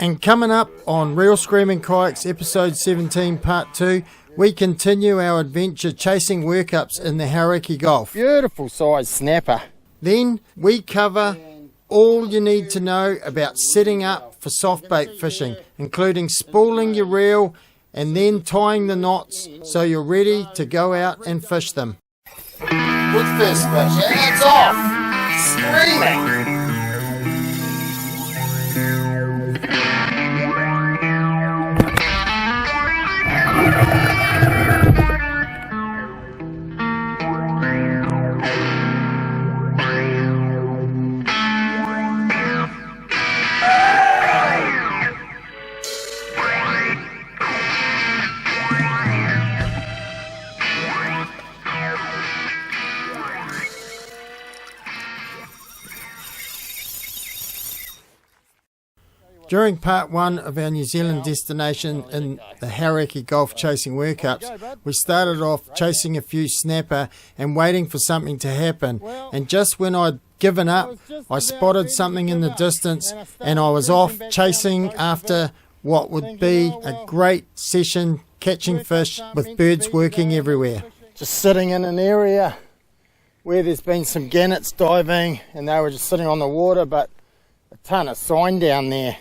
And coming up on Reel Screaming Kayaks episode 17 part 2, we continue our adventure chasing workups in the Hauraki Gulf. Beautiful size snapper. Then we cover all you need to know about setting up for softbait fishing, including spooling your reel and then tying the knots so you're ready to go out and fish them. Good first fish, and it's off! Screaming! During part 1 of our New Zealand destination in the Hauraki Gulf chasing workups, we started off chasing a few snapper and waiting for something to happen. And just when I'd given up, I spotted something in the distance and I was off chasing after what would be a great session catching fish with birds working everywhere. Just sitting in an area where there's been some gannets diving and they were just sitting on the water, but a ton of sign down there.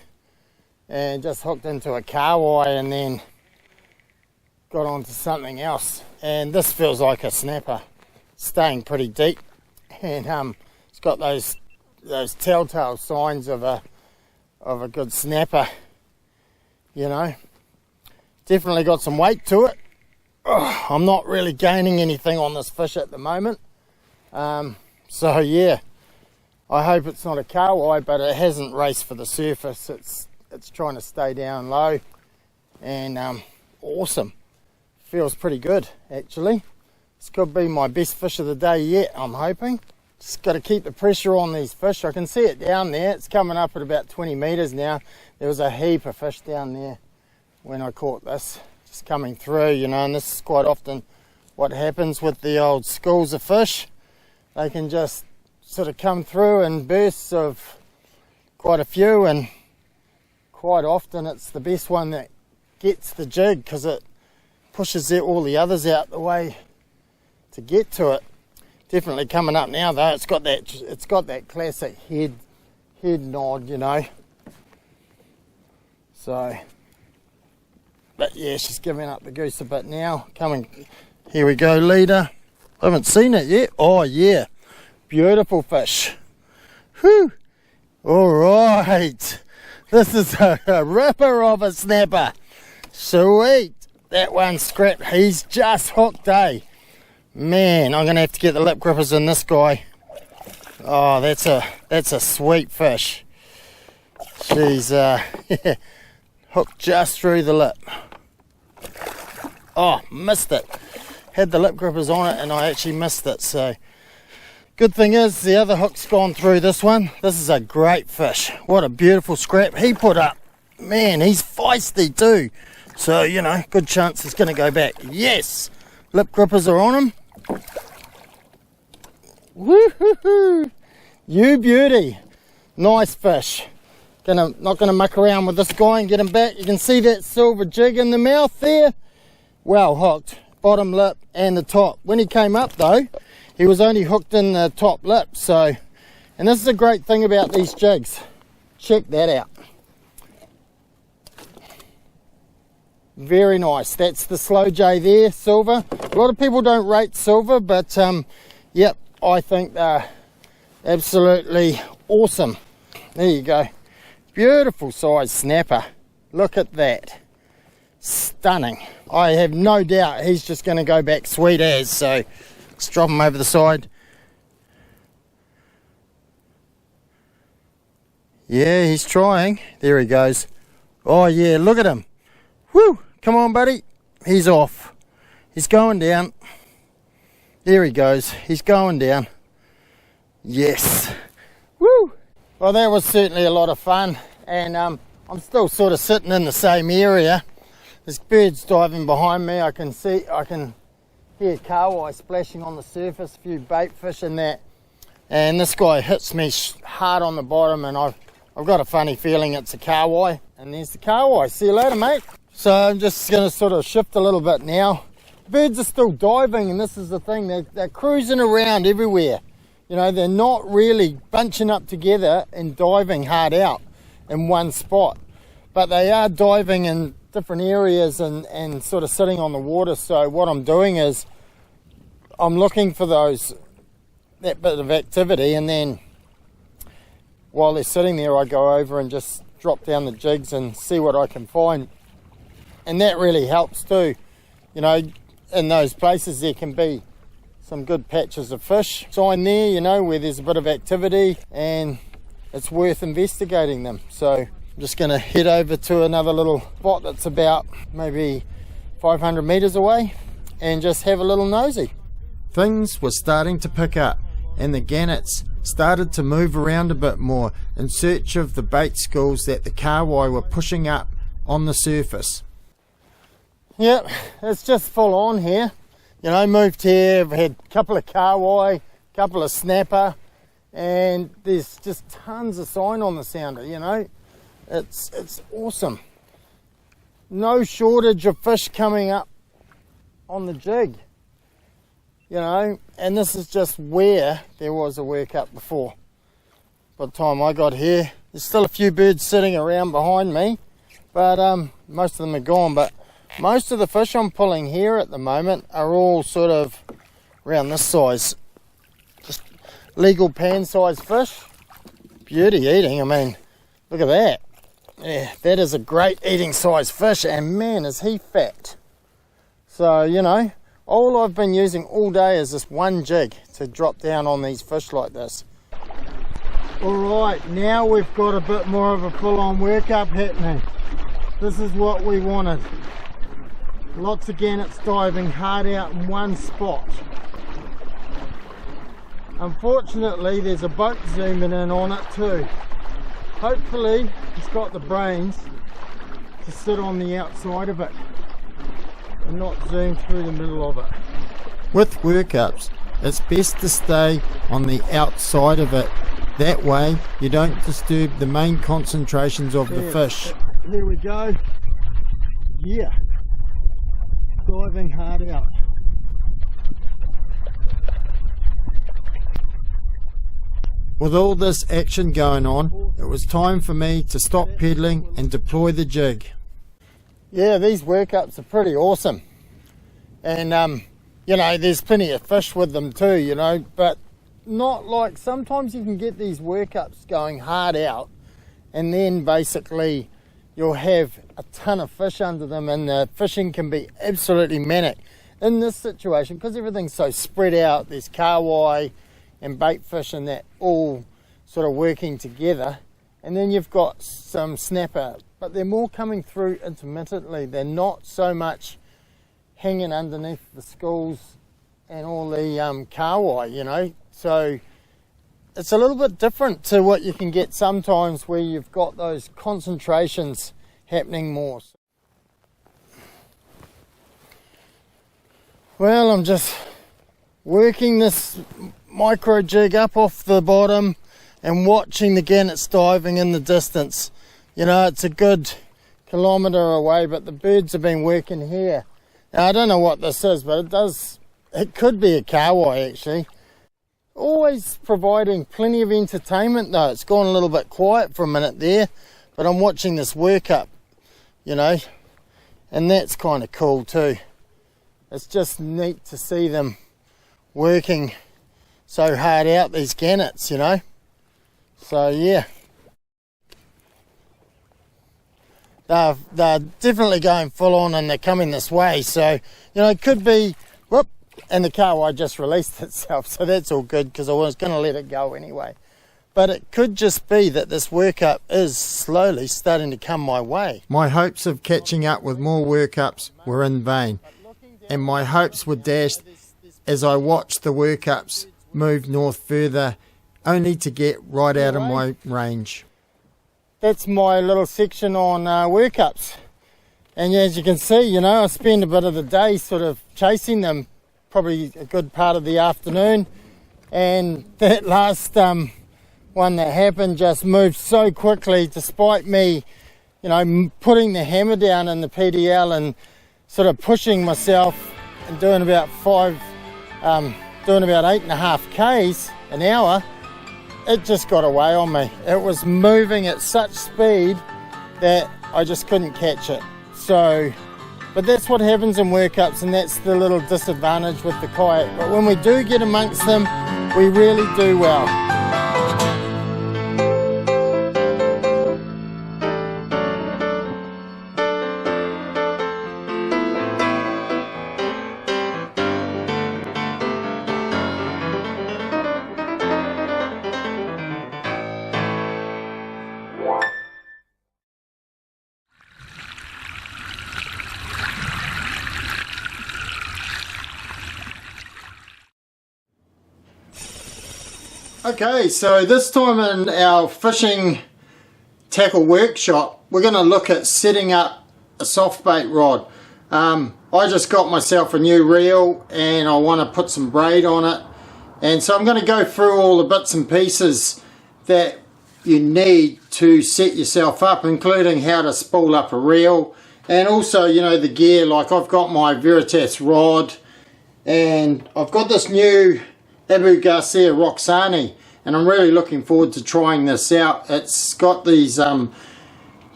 And just hooked into a kahawai and then got onto something else. And this feels like a snapper, staying pretty deep. And it's got those telltale signs of a good snapper, you know. Definitely got some weight to it. I'm not really gaining anything on this fish at the moment. So yeah, I hope it's not a kahawai, but it hasn't raced for the surface. It's trying to stay down low, and awesome. Feels pretty good, actually. This could be my best fish of the day yet, I'm hoping. Just got to keep the pressure on these fish. I can see it down there. It's coming up at about 20 metres now. There was a heap of fish down there when I caught this, just coming through, you know, and this is quite often what happens with the old schools of fish. They can just sort of come through in bursts of quite a few, and quite often it's the best one that gets the jig because it pushes all the others out the way to get to it. Definitely coming up now though. It's got that classic head nod, you know. So, but yeah, she's giving up the goose a bit now. Coming, here we go, leader. I haven't seen it yet. Oh yeah, beautiful fish. Whew. All right. This is a ripper of a snapper. Sweet. That one's scrapped. He's just hooked, eh? Man, I'm going to have to get the lip grippers in this guy. Oh, that's a sweet fish. She's hooked just through the lip. Oh, missed it. Had the lip grippers on it and I actually missed it. So, good thing is the other hook's gone through this one. This is a great fish. What a beautiful scrap he put up. Man, he's feisty too. So, you know, good chance it's going to go back. Yes! Lip grippers are on him. Woo-hoo-hoo! You beauty. Nice fish. Not going to muck around with this guy and get him back. You can see that silver jig in the mouth there. Well hooked. Bottom lip and the top. When he came up though, he was only hooked in the top lip. So, and this is a great thing about these jigs. Check that out. Very nice. That's the slow J there, silver. A lot of people don't rate silver, but yep, I think they're absolutely awesome. There you go. Beautiful size snapper. Look at that. Stunning. I have no doubt he's just going to go back sweet as. So let's drop him over the side. Yeah, he's trying. There he goes. Oh yeah, look at him. Woo! Come on, buddy. He's off. He's going down. There he goes. He's going down. Yes. Woo! Well, that was certainly a lot of fun. And I'm still sort of sitting in the same area. There's birds diving behind me. I can hear kahawai splashing on the surface, a few bait fish in that. And this guy hits me hard on the bottom, and I've got a funny feeling it's a kahawai. And there's the kahawai. See you later, mate. So I'm just going to sort of shift a little bit now. Birds are still diving, and this is the thing. They're cruising around everywhere. You know, they're not really bunching up together and diving hard out in one spot. But they are diving in different areas and sort of sitting on the water. So what I'm doing is I'm looking for that bit of activity, and then while they're sitting there, I go over and just drop down the jigs and see what I can find. And that really helps too. You know, in those places there can be some good patches of fish sign there, you know, where there's a bit of activity, and it's worth investigating them. So I'm just going to head over to another little spot that's about maybe 500 metres away and just have a little nosy. Things were starting to pick up, and the gannets started to move around a bit more in search of the bait schools that the kahawai were pushing up on the surface. Yep, it's just full on here. You know, moved here, I've had a couple of kahawai, a couple of snapper, and there's just tons of sign on the sounder, you know. It's awesome. No shortage of fish coming up on the jig, you know, and this is just where there was a workup before. By the time I got here, there's still a few birds sitting around behind me, but most of them are gone. But most of the fish I'm pulling here at the moment are all sort of around this size, just legal pan size fish. Beauty eating, I mean, look at that. Yeah, that is a great eating size fish, and man is he fat. So, you know, all I've been using all day is this one jig to drop down on these fish like this. Alright, now we've got a bit more of a full-on workup happening. This is what we wanted. Lots of gannets diving hard out in one spot. Unfortunately, there's a boat zooming in on it too. Hopefully, it's got the brains to sit on the outside of it and not zoom through the middle of it. With workups, it's best to stay on the outside of it. That way, you don't disturb the main concentrations of the fish. Here we go. Yeah. Diving hard out. With all this action going on, it was time for me to stop pedaling and deploy the jig. Yeah, these workups are pretty awesome. And, you know, there's plenty of fish with them too, you know, but not like sometimes you can get these workups going hard out and then basically you'll have a ton of fish under them, and the fishing can be absolutely manic. In this situation, because everything's so spread out, there's kahawai and bait fish and that all sort of working together, and then you've got some snapper, but they're more coming through intermittently. They're not so much hanging underneath the schools and all the kahawai, you know. So it's a little bit different to what you can get sometimes where you've got those concentrations happening more. Well, I'm just working this micro jig up off the bottom and watching the gannets diving in the distance. You know, it's a good kilometre away, but the birds have been working here. Now, I don't know what this is, but it could be a kahawai actually. Always providing plenty of entertainment though. It's gone a little bit quiet for a minute there, but I'm watching this workup, you know, and that's kind of cool too. It's just neat to see them working so hard out, these gannets, you know. So yeah, they're definitely going full on and they're coming this way. So, you know, it could be, whoop, and the kahawai just released itself, so that's all good because I was going to let it go anyway. But it could just be that this workup is slowly starting to come my way. My hopes of catching up with more workups were in vain, and my hopes were dashed as I watched the workups move north further, only to get right out of my range. That's my little section on workups. And as you can see, you know, I spend a bit of the day sort of chasing them, probably a good part of the afternoon. And that last one that happened just moved so quickly, despite me you know, putting the hammer down in the PDL and sort of pushing myself and doing about 8.5 Ks an hour, it just got away on me. It was moving at such speed that I just couldn't catch it. So, but that's what happens in workups, and that's the little disadvantage with the kayak. But when we do get amongst them, we really do well. Okay, so this time in our fishing tackle workshop, we're going to look at setting up a soft bait rod. I just got myself a new reel and I want to put some braid on it, and so I'm going to go through all the bits and pieces that you need to set yourself up, including how to spool up a reel, and also, you know, the gear. Like, I've got my Veritas rod and I've got this new Abu Garcia Roxani, and I'm really looking forward to trying this out. It's got these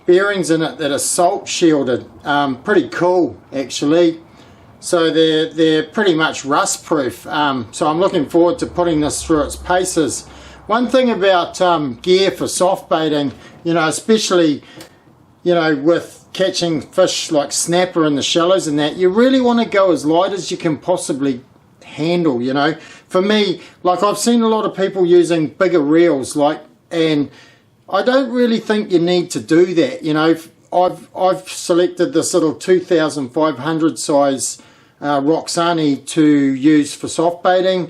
bearings in it that are salt shielded, pretty cool actually. So they're pretty much rust proof. So I'm looking forward to putting this through its paces. One thing about gear for soft baiting, you know, especially, you know, with catching fish like snapper in the shallows and that, you really want to go as light as you can possibly handle. You know, for me, like, I've seen a lot of people using bigger reels, like, and I don't really think you need to do that. You know, I've selected this little 2500 size Roxani to use for soft baiting.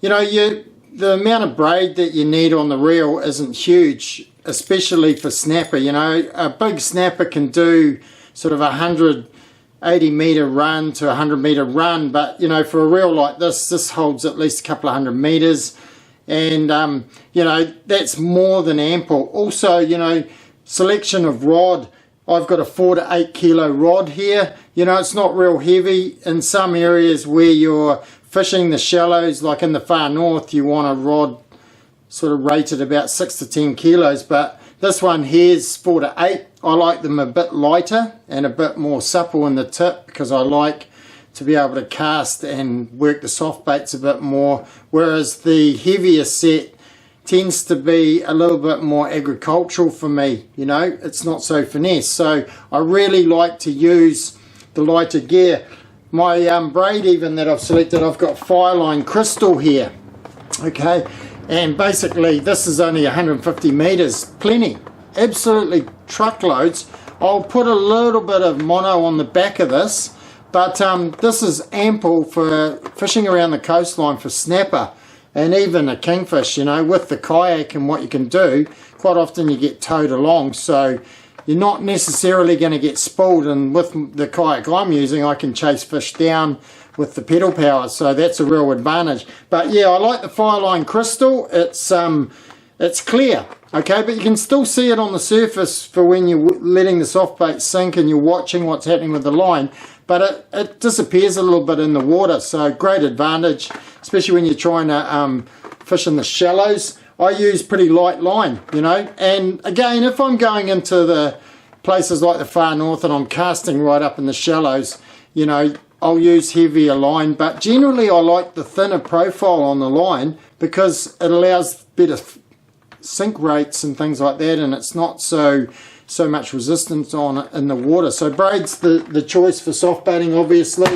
You know, the amount of braid that you need on the reel isn't huge, especially for snapper. You know, a big snapper can do sort of 180 meter run to 100 meter run, but you know, for a reel like this holds at least a couple of 100 meters, and you know, that's more than ample. Also, you know, selection of rod. I've got a 4 to 8 kilo rod here. You know, it's not real heavy. In some areas where you're fishing the shallows, like in the far north, you want a rod sort of rated about 6 to 10 kilos, but this one here's 4 to 8. I like them a bit lighter and a bit more supple in the tip, because I like to be able to cast and work the soft baits a bit more, whereas the heavier set tends to be a little bit more agricultural for me. You know, it's not so finesse, so I really like to use the lighter gear. My braid even that I've selected, I've got Fireline Crystal here, okay, and basically this is only 150 meters, plenty, absolutely truckloads. I'll put a little bit of mono on the back of this, but this is ample for fishing around the coastline for snapper and even a kingfish. You know, with the kayak and what you can do, quite often you get towed along, so you're not necessarily going to get spooled, and with the kayak I'm using, I can chase fish down with the pedal power, so that's a real advantage. But yeah, I like the Fireline Crystal. It's clear, okay, but you can still see it on the surface for when you're letting the soft bait sink and you're watching what's happening with the line, but it disappears a little bit in the water, so great advantage, especially when you're trying to fish in the shallows. I use pretty light line, you know, and again, if I'm going into the places like the far north and I'm casting right up in the shallows, you know, I'll use heavier line, but generally I like the thinner profile on the line because it allows better sink rates and things like that, and it's not so much resistance on it in the water. So braid's the choice for soft baiting, obviously,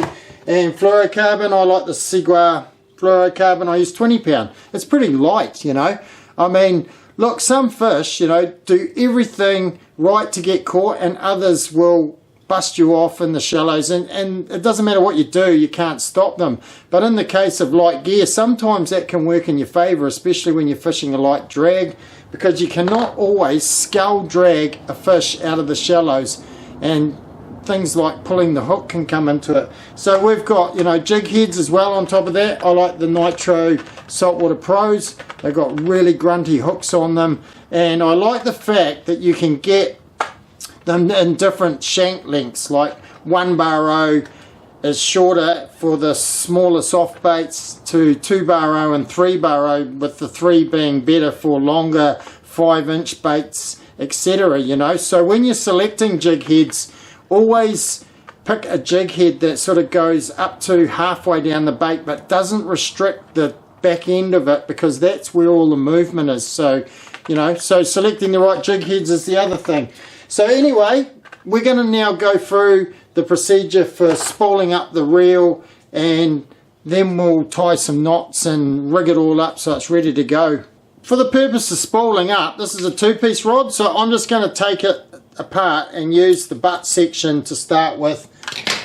and fluorocarbon, I like the Sigua fluorocarbon. I use 20 pound. It's pretty light, you know. I mean, look, some fish, you know, do everything right to get caught, and others will bust you off in the shallows, and it doesn't matter what you do, you can't stop them. But in the case of light gear, sometimes that can work in your favor, especially when you're fishing a light drag, because you cannot always scull drag a fish out of the shallows, and things like pulling the hook can come into it. So we've got, you know, jig heads as well on top of that. I like the Nitro Saltwater Pros. They've got really grunty hooks on them, and I like the fact that you can get them in different shank lengths, like 1 bar is shorter for the smaller soft baits to 2 bar and 3 bar, with the 3 being better for longer 5-inch baits, etc. You know, so when you're selecting jig heads, always pick a jig head that sort of goes up to halfway down the bait but doesn't restrict the back end of it, because that's where all the movement is. So, you know, so selecting the right jig heads is the other thing. So anyway, we're going to now go through the procedure for spooling up the reel, and then we'll tie some knots and rig it all up so it's ready to go. For the purpose of spooling up, this is a 2-piece rod, so I'm just going to take it apart and use the butt section to start with,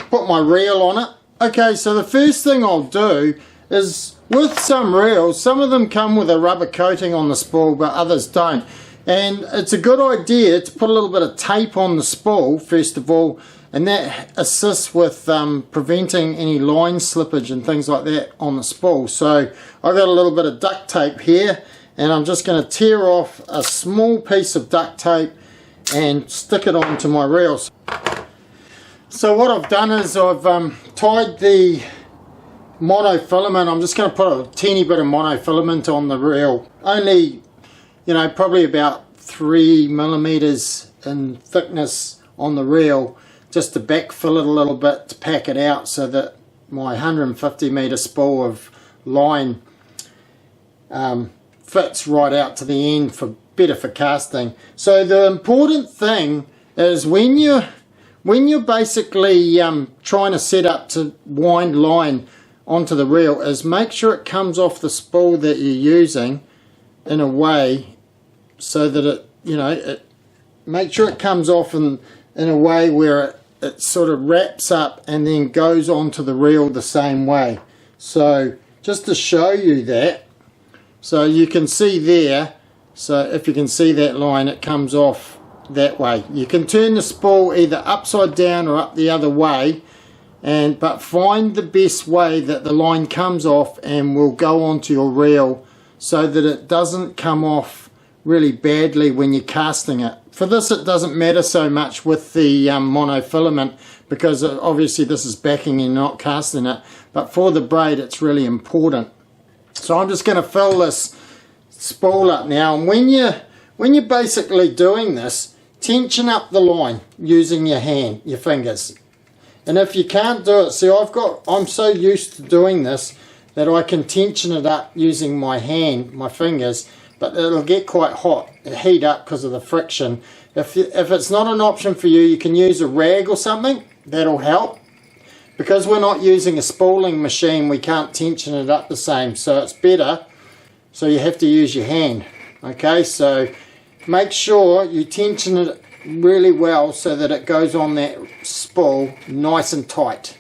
put my reel on it. Okay, so the first thing I'll do is, with some reels, some of them come with a rubber coating on the spool but others don't, and it's a good idea to put a little bit of tape on the spool first of all, and that assists with preventing any line slippage and things like that on the spool. So I've got a little bit of duct tape here, and I'm just going to tear off a small piece of duct tape and stick it onto my reels. So what I've done is I've tied the monofilament. I'm just going to put a teeny bit of monofilament on the reel, only, you know, probably about 3 millimeters in thickness on the reel, just to backfill it a little bit to pack it out so that my 150 meter spool of line fits right out to the end, for better for casting. So the important thing is when you're basically trying to set up to wind line onto the reel, is make sure it comes off the spool that you're using in a way so that it, you know, make sure it comes off in a way where it sort of wraps up and then goes onto the reel the same way. So just to show you that, so you can see there, so if you can see that line, it comes off that way. You can turn the spool either upside down or up the other way, but find the best way that the line comes off and will go onto your reel so that it doesn't come off really badly when you're casting it. For this, it doesn't matter so much with the monofilament, because obviously this is backing and not casting it, but for the braid it's really important. So I'm just going to fill this spool up now, and when you're basically doing this, tension up the line using your hand, your fingers. And if you can't do it, see, I'm so used to doing this that I can tension it up using my hand, my fingers, but it'll get quite hot, heat up because of the friction. If it's not an option for you, you can use a rag or something, that'll help. Because we're not using a spooling machine, we can't tension it up the same, so it's better, so you have to use your hand. Okay, so make sure you tension it really well so that it goes on that spool nice and tight.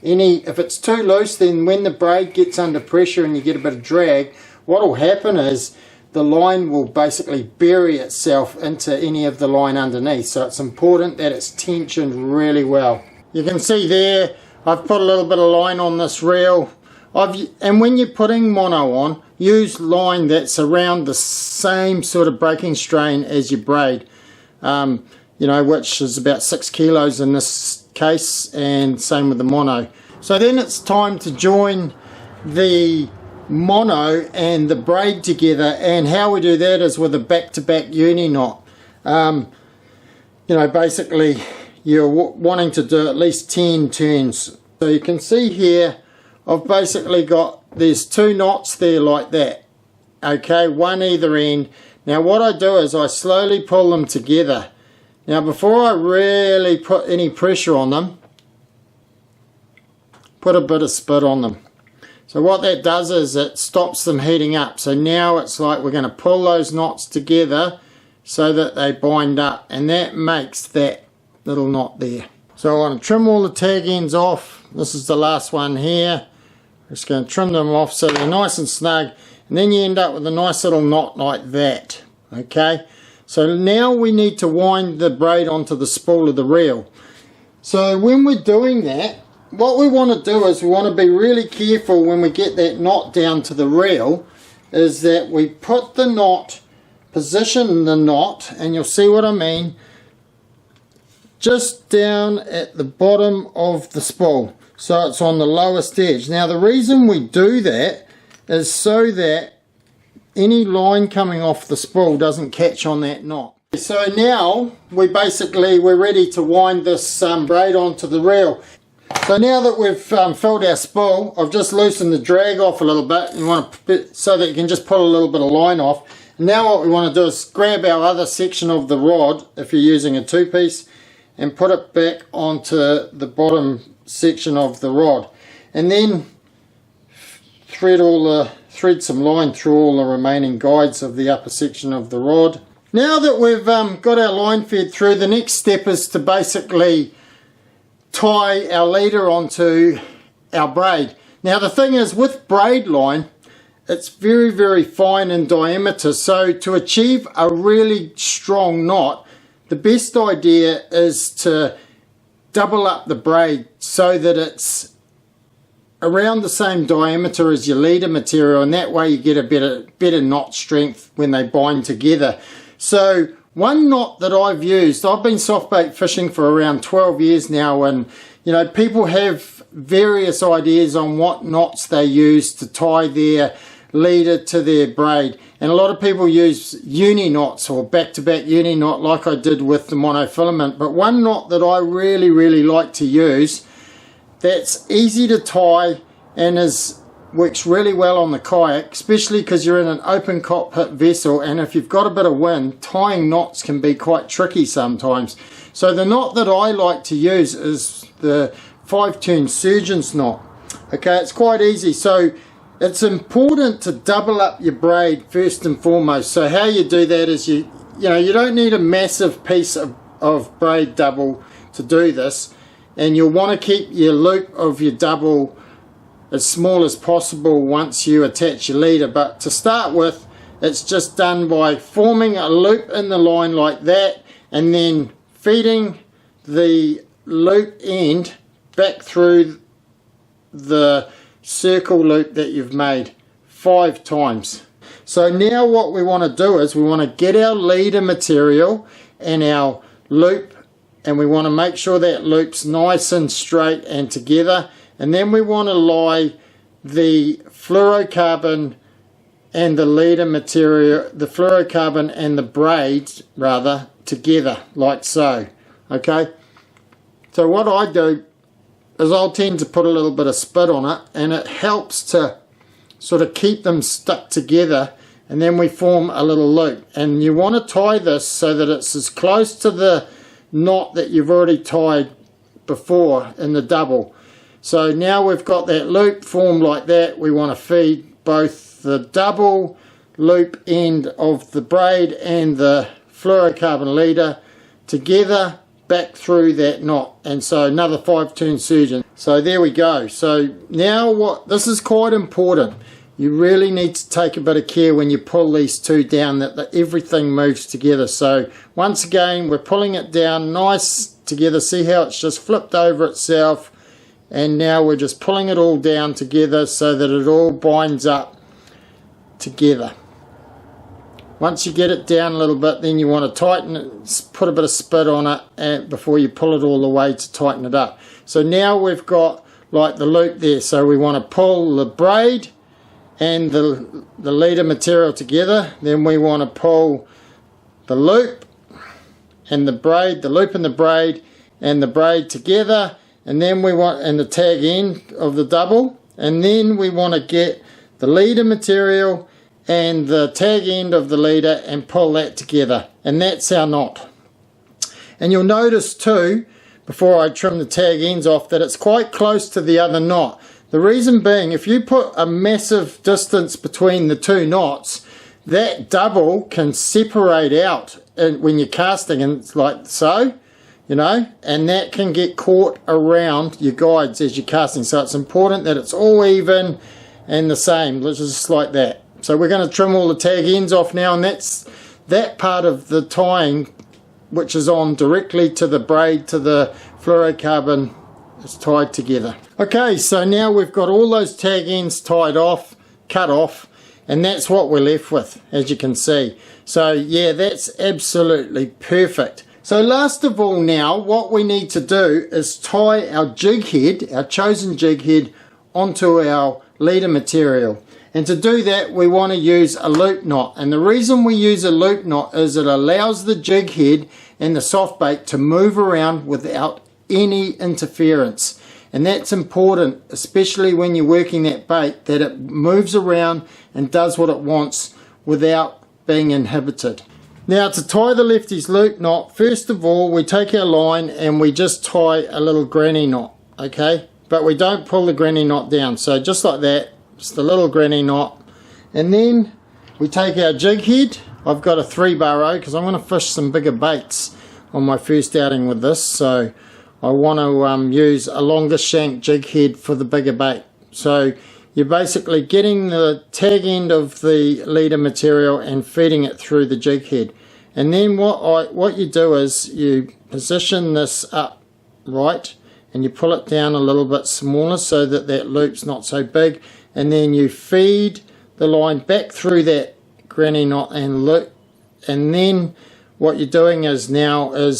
If it's too loose, then when the braid gets under pressure and you get a bit of drag, what will happen is the line will basically bury itself into any of the line underneath. So it's important that it's tensioned really well. You can see there, I've put a little bit of line on this reel. And when you're putting mono on, use line that's around the same sort of breaking strain as your braid. You know, which is about 6 kilos in this case, and same with the mono. So then it's time to join the mono and the braid together, and how we do that is with a back-to-back uni knot. You know, basically you're wanting to do at least 10 turns. So you can see here I've basically got, there's 2 knots there like that, okay, one either end. Now what I do is I slowly pull them together. Now before I really put any pressure on them, put a bit of spit on them. So what that does is it stops them heating up. So now it's like we're going to pull those knots together so that they bind up, and that makes that little knot there. So I want to trim all the tag ends off. This is the last one here. Just going to trim them off so they're nice and snug, and then you end up with a nice little knot like that. Okay, so now we need to wind the braid onto the spool of the reel. So when we're doing that, what we want to do is we want to be really careful when we get that knot down to the reel, is that we put the knot, position the knot, and you'll see what I mean, just down at the bottom of the spool, so it's on the lowest edge. Now the reason we do that is so that any line coming off the spool doesn't catch on that knot. So now we're ready to wind this braid onto the reel. So now that we've filled our spool, I've just loosened the drag off a little bit. You want to, so that you can just pull a little bit of line off. And now what we want to do is grab our other section of the rod, if you're using a 2-piece, and put it back onto the bottom section of the rod, and then thread some line through all the remaining guides of the upper section of the rod. Now that we've got our line fed through, the next step is to basically tie our leader onto our braid. Now the thing is, with braid line, it's very, very fine in diameter, so to achieve a really strong knot, the best idea is to double up the braid so that it's around the same diameter as your leader material, and that way you get a better knot strength when they bind together. So one knot that I've used, I've been softbait fishing for around 12 years now, and you know, people have various ideas on what knots they use to tie their leader to their braid, and a lot of people use uni knots or back-to-back uni knot like I did with the monofilament. But one knot that I really like to use, that's easy to tie and works really well on the kayak, especially because you're in an open cockpit vessel, and if you've got a bit of wind, tying knots can be quite tricky sometimes. So the knot that I like to use is the 5-turn surgeon's knot. Okay, it's quite easy. So it's important to double up your braid first and foremost. So how you do that is you don't need a massive piece of braid double to do this, and you'll want to keep your loop of your double as small as possible once you attach your leader. But to start with, it's just done by forming a loop in the line like that, and then feeding the loop end back through the circle loop that you've made 5 times. So now what we want to do is we want to get our leader material and our loop, and we want to make sure that loop's nice and straight and together, and then we want to lie the fluorocarbon and the leader material, the fluorocarbon and the braids rather, together like so. Okay, so what I do is I'll tend to put a little bit of spit on it, and it helps to sort of keep them stuck together, and then we form a little loop. And you want to tie this so that it's as close to the knot that you've already tied before in the double. So now we've got that loop formed like that. We want to feed both the double loop end of the braid and the fluorocarbon leader together back through that knot, and so another 5-turn surgeon. So there we go. So now this is quite important. You really need to take a bit of care when you pull these two down, that everything moves together. So once again, we're pulling it down nice together. See how it's just flipped over itself, and now we're just pulling it all down together so that it all binds up together. Once you get it down a little bit, then you want to tighten it, put a bit of spit on it, and before you pull it all the way to tighten it up. So now we've got like the loop there, so we want to pull the braid and the leader material together. Then we want to pull the loop and the braid, the loop and the braid together, and then we want, and the tag end of the double, and then we want to get the leader material and the tag end of the leader and pull that together, and that's our knot. And you'll notice too, before I trim the tag ends off, that it's quite close to the other knot. The reason being, if you put a massive distance between the two knots, that double can separate out when you're casting, and it's like so, and that can get caught around your guides as you're casting. So it's important that it's all even and the same, just like that. So we're going to trim all the tag ends off now, and that's that part of the tying which is on directly to the braid, to the fluorocarbon, is tied together. Okay, so now we've got all those tag ends tied off, cut off, and that's what we're left with, as you can see. So yeah, that's absolutely perfect. So last of all now, what we need to do is tie our jig head, our chosen jig head, onto our leader material. And to do that, we want to use a loop knot. And the reason we use a loop knot is it allows the jig head and the soft bait to move around without any interference. And that's important, especially when you're working that bait, that it moves around and does what it wants without being inhibited. Now, to tie the lefty's loop knot, first of all, we take our line and we just tie a little granny knot, okay? But we don't pull the granny knot down. So just like that, just a little granny knot. And then we take our jig head. I've got a 3-bar because I'm going to fish some bigger baits on my first outing with this. So I want to use a longer shank jig head for the bigger bait. So you're basically getting the tag end of the leader material and feeding it through the jig head. And then what you do is you position this up right and you pull it down a little bit smaller so that that loop's not so big, and then you feed the line back through that granny knot and loop. And then what you're doing is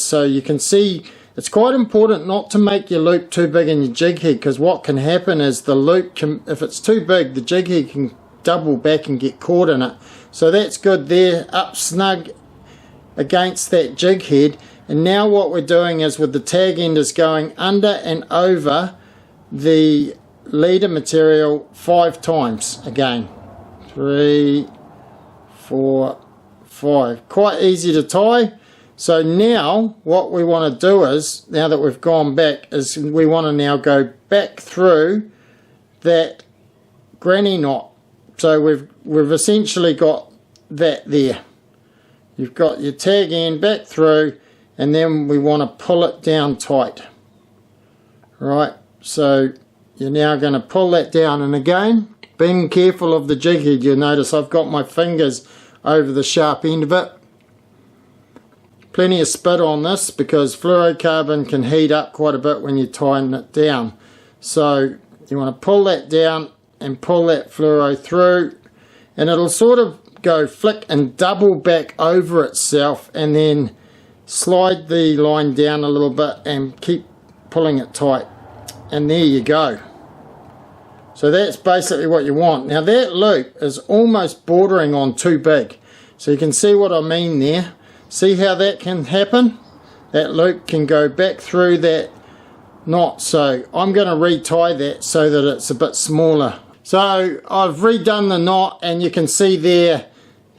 so you can see, it's quite important not to make your loop too big in your jig head, because what can happen is the loop can, if it's too big, the jig head can double back and get caught in it. So that's good there, up snug against that jig head. And now what we're doing is with the tag end is going under and over the leader material 5 times again. 3, 4, 5. Quite easy to tie. So now what we want to do is, now that we've gone back, is we want to now go back through that granny knot. So we've essentially got that there. You've got your tag end back through, and then we want to pull it down tight. Right, so you're now going to pull that down, and again, being careful of the jig head, you'll notice I've got my fingers over the sharp end of it. Plenty of spit on this because fluorocarbon can heat up quite a bit when you're tying it down. So you want to pull that down and pull that fluoro through, and it'll sort of go flick and double back over itself, and then slide the line down a little bit and keep pulling it tight. And there you go. So that's basically what you want. Now that loop is almost bordering on too big. So you can see what I mean there. See how that can happen? That loop can go back through that knot. So I'm going to retie that so that it's a bit smaller. So I've redone the knot, and you can see there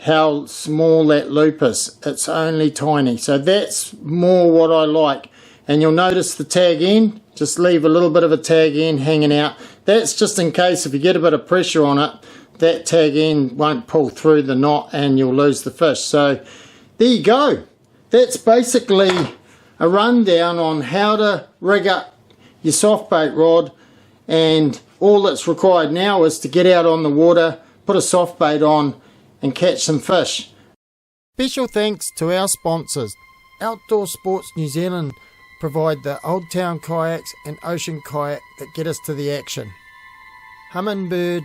how small that loop is. It's only tiny. So that's more what I like. And you'll notice the tag end, just leave a little bit of a tag end hanging out. That's just in case if you get a bit of pressure on it, that tag end won't pull through the knot and you'll lose the fish. So there you go. That's basically a rundown on how to rig up your soft bait rod, and all that's required now is to get out on the water, put a soft bait on and catch some fish. Special thanks to our sponsors. Outdoor Sports New Zealand provide the Old Town kayaks and Ocean kayak that get us to the action. Humminbird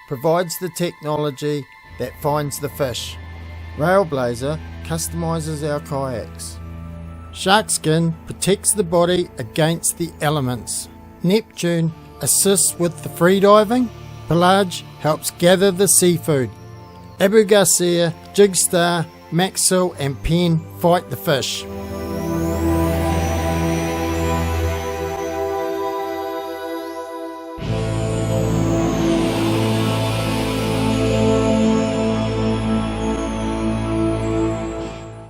provides the technology that finds the fish. Railblazer customises our kayaks. Sharkskin protects the body against the elements. Neptune assists with the freediving. Pelage helps gather the seafood. Abu Garcia, Jigstar, Maxwell and Penn fight the fish.